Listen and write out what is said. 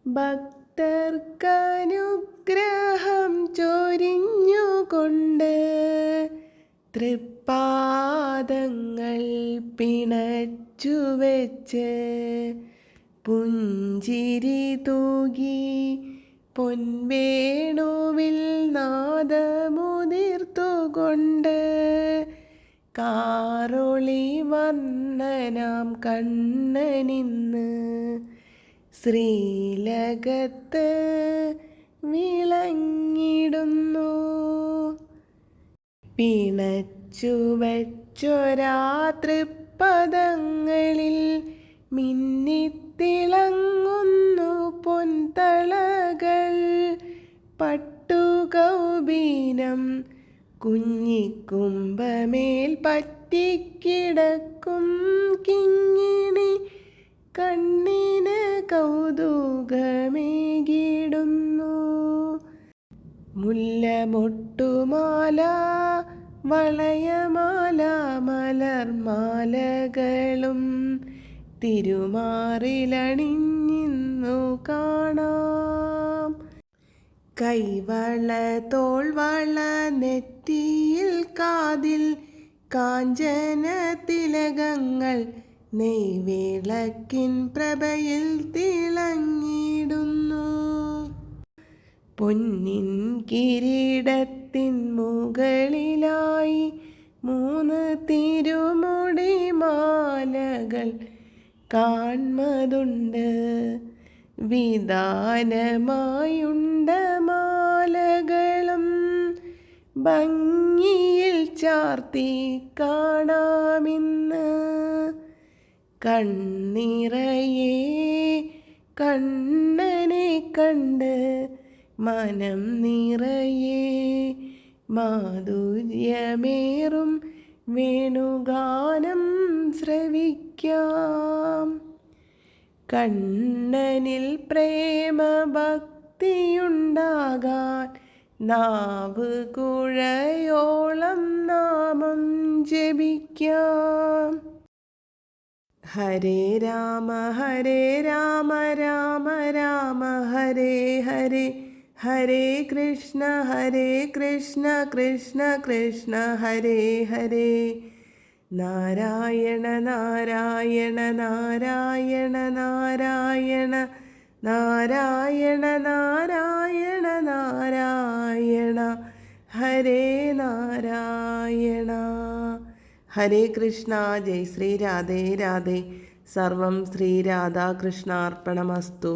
ഭക്തർക്കനുഗ്രഹം ചൊരിഞ്ഞുകൊണ്ട് തൃപ്പാദങ്ങൾ പിണച്ചുവെച്ച് പുഞ്ചിരി തൂകി പൊൻവേണുവിൽ നാദമുതിർത്തുകൊണ്ട് കാറൊളി വർണ്ണനാം കണ്ണനിന്ന് ശ്രീലകത്ത് വിളങ്ങിടുന്നു. പിണച്ചുവച്ചൊരാ തൃപ്പദങ്ങളിൽ മിന്നിത്തിളങ്ങുന്നു പൊൻതളകൾ. പട്ടുകൗബീനം കുഞ്ഞിക്കുംഭമേൽ പറ്റിക്കിടക്കും കിങ്ങിണി കണ്ണിന് കൗതുകമേകിടുന്നു. മുല്ലമൊട്ടുമാല വളയമാല മലർമാലകളും തിരുമാറിലണിഞ്ഞിന്നു കാണാം. കൈവള തോൾവള നെറ്റിയിൽ കാതിൽ കാഞ്ചന തിലകങ്ങൾ നെയ്വിളക്കിൻ പ്രഭയിൽ തിളങ്ങിടുന്നു. പൊന്നിൻ കിരീടത്തിൻ മുകളിലായി 3 തിരുമുടിമാലകൾ കാൺമതുണ്ട്. വിധാനമായുണ്ട മാലകളും ഭംഗിയിൽ ചാർത്തി കാണാമിന്ന്. കണ്ണിറയെ കണ്ണനെ കണ്ട് മനം നിറയെ മാധുര്യമേറും വേണുഗാനം ശ്രവിക്കാം. കണ്ണനിൽ പ്രേമഭക്തിയുണ്ടാകാൻ നാവ് കുഴയോളം നാമം ജപിക്കാം. ഹരേ രാമ രാമ രാമ ഹരേ ഹരേ, ഹരേ കൃഷ്ണ കൃഷ്ണ കൃഷ്ണ ഹരേ ഹരേ. നാരായണ നാരായണ നാരായണ നാരായണ നാരായണ നാരായണ നാരായണ ഹരേ നാരായണ. ഹരേ കൃഷ്ണ. ജയ് ശ്രീ രാധേ രാധേ. സർവം ശ്രീ രാധാകൃഷ്ണാർപ്പണമസ്തു.